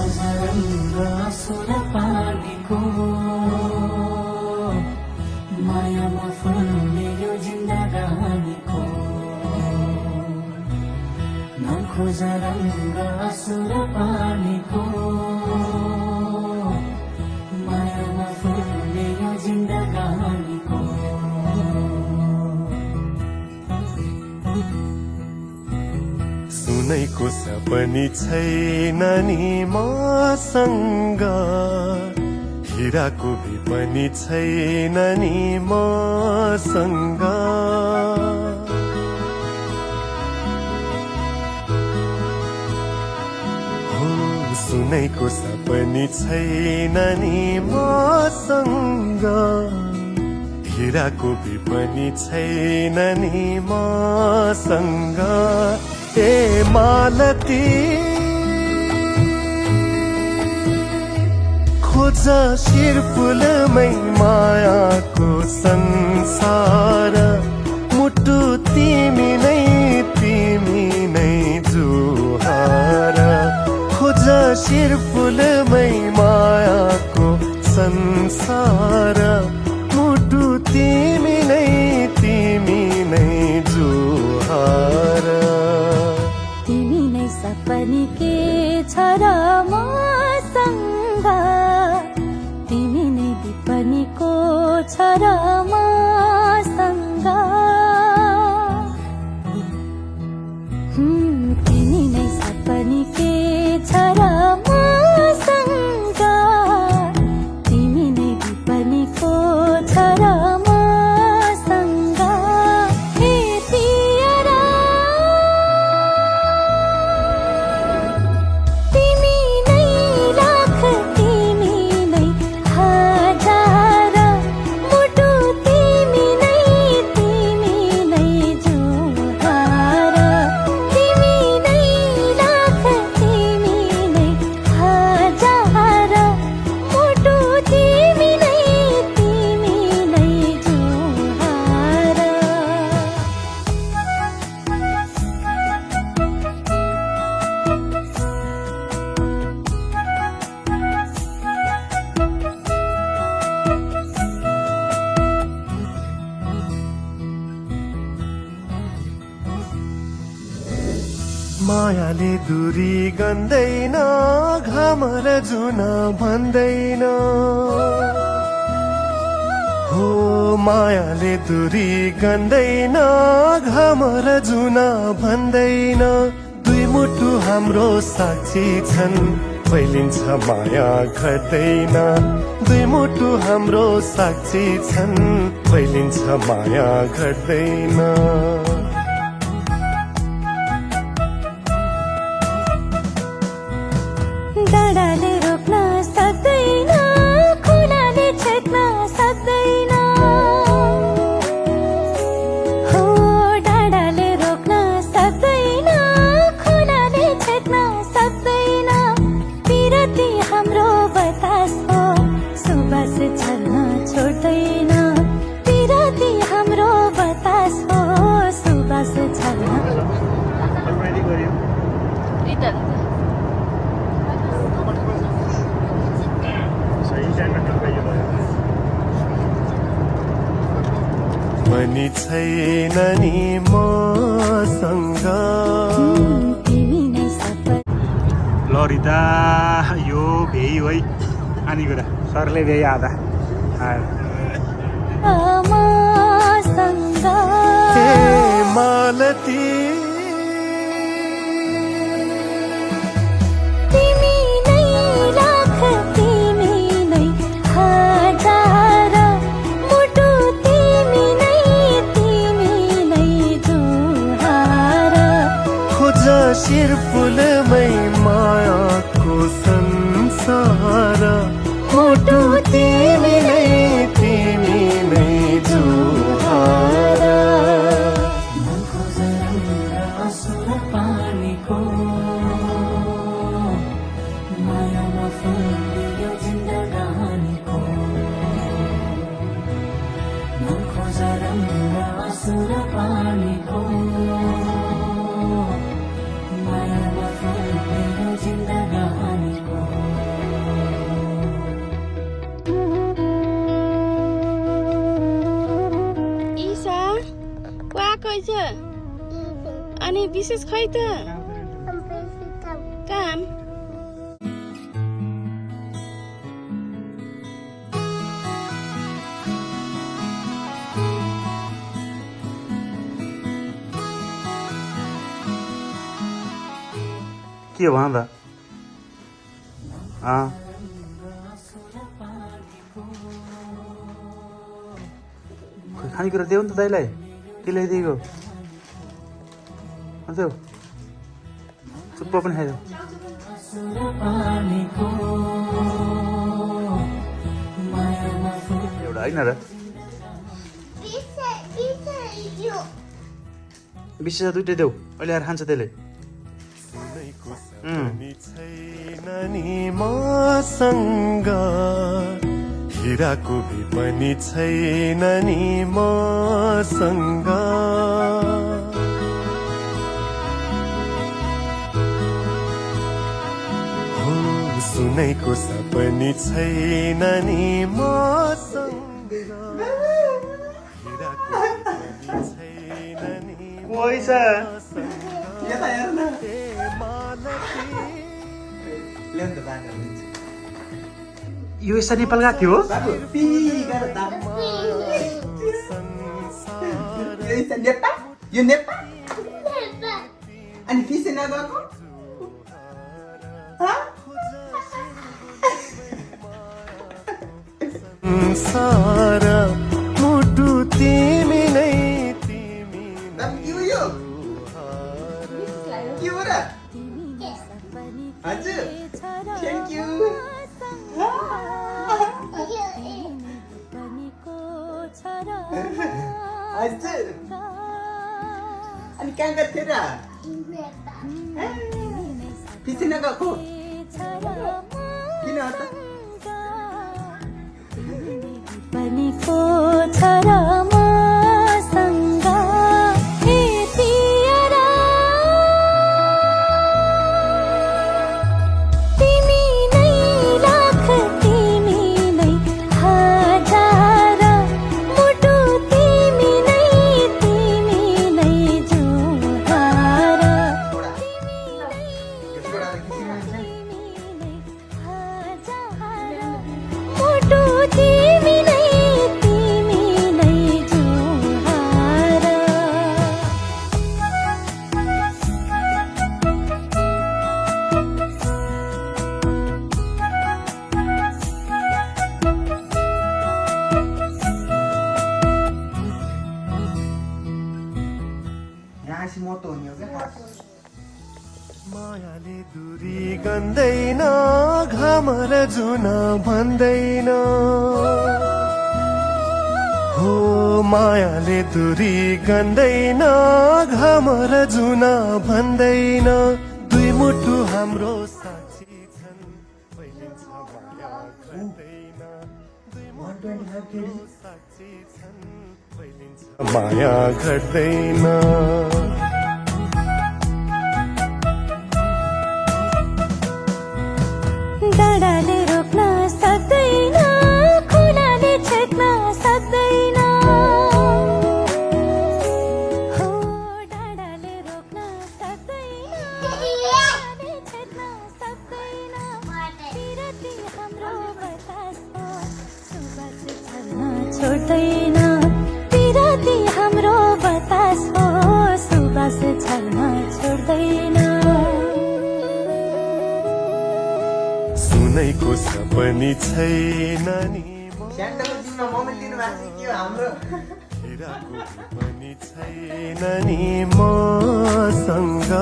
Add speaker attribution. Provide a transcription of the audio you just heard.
Speaker 1: रङ्ग सुर पानीको मायामा फुल्ने यो जिन्दगानीको नखोज रङ्ग सुर पानीको मायामा फुल्ने यो जिन्दगानीको
Speaker 2: सुनैको सपनी छैन नि मसँग हिराको भी पनि छैन नि मसँग हो सुनैको सपनी छैन नि मसँग हिराको भी पनि छैन नि मसँग ए मालती खोज शिरफुलमै मायाको संसार मुटु तिमी नै जुहार खोज शिरफुलमै मायाको संसार मुटु तिमी नै जुहार
Speaker 3: सपनी के छ र मसँग तिमी नै विपनीको छ र मसँग तिमी नै सपनी के छ र मसँग तिमी नै विपनीको छ र
Speaker 2: मायाले दूरी गन्दैन घाम र जुन भन्दैन हो मायाले दूरी गन्दैन घाम र जुन भन्दैन दुई मुटु हाम्रो साक्षी छन् फैलिन्छ माया घट्दैन दुई मुटु हाम्रो साक्षी छन् फैलिन्छ माया घट्दैन
Speaker 3: डाँडाले रोक्न सक्दैन खुलाले छेक्न सक्दैन हो डाँडाले रोक्न सक्दैन खुलाले छेक्न सक्दैन पिरती हाम्रो बतास हो सुबास छल्न छोड्दैन पिरती हाम्रो बतास हो सुबास छल्न
Speaker 2: पनि छैन नि मसँग
Speaker 4: ल रिता यो भेइ है अनि कुरा सरले भेइ आधा
Speaker 2: हे मालती शिरफुलमै मायाको संसार मुटु तिमी नै जुहार
Speaker 1: नखोज रङ्ग सुर पानीको मायामा फुल्ने यो जिन्दगानीको नखोज रङ्ग सुर पानीको मायामा फुल्ने यो जिन्दगानीको
Speaker 5: विशेष खै त काम
Speaker 4: के भयो त खानेकुरा देऊ नि त दाइलाई के ल्याइदिएको देऊ चुप्प पनि खाइदेऊ
Speaker 1: आँसुर पानीको मायामा फुल
Speaker 4: एउटा होइन र विशेष दुइटै देऊ अहिले आएर खान्छ त्यसले
Speaker 2: पनि छैन नि मसँग हिराको भी पनि छैन नि मसँग हो सुनैको सपनी छैन नि मसँग हिराको भी पनि छैन नि
Speaker 4: पैसा
Speaker 6: यता हेर न ल्याउनु त बाटो
Speaker 4: यो यसरी नेपाल गएको थियो
Speaker 6: बाबु पी गरेर दाम यो चाहिँ नेपाल यो नेपाल अनि फिसे नगएको
Speaker 2: सारा मुटु तिमी नै तिमी
Speaker 6: दाम के हो यो के हो र हजुर थ्याङ्क यू हजुर अनि कहाँ गएको थियो र फिसे नगएको किन त
Speaker 3: पनीको छरा मसँग हे पियरा तिमी नै लाख तिमी नै हजार मुटु तिमी नै जुहार मुटु तिमी नै जुहार
Speaker 6: घाँसी मोटो हुने हो क्या
Speaker 2: मायाले दूरी गन्दैन घाम र जुन भन्दैन हो मायाले दूरी गन्दैन घाम र जुन भन्दैन दुई मुटु हाम्रो साक्षी छन् फैलिन्छ माया घट्दैन दुई मुटु हाम्रो साक्षी छन् फैलिन्छ माया घट्दैन
Speaker 3: डाँडाले रोक्न सक्दैन खोलाले छेक्न सक्दैन हो डाँडाले रोक्न सक्दैन खोलाले छेक्न सक्दैन पिरती हाम्रो बतास हो सुबास छल्न छोड्दैन पिरती हाम्रो बतास हो सुबास छल्न छोड्दैन
Speaker 2: सुनैको सपनी छैन नि
Speaker 6: स्यान्डोको जिम्मा मोमेन्ट दिनु भएको छ के हो हाम्रो
Speaker 2: हिराको पनि छैन नि मसँग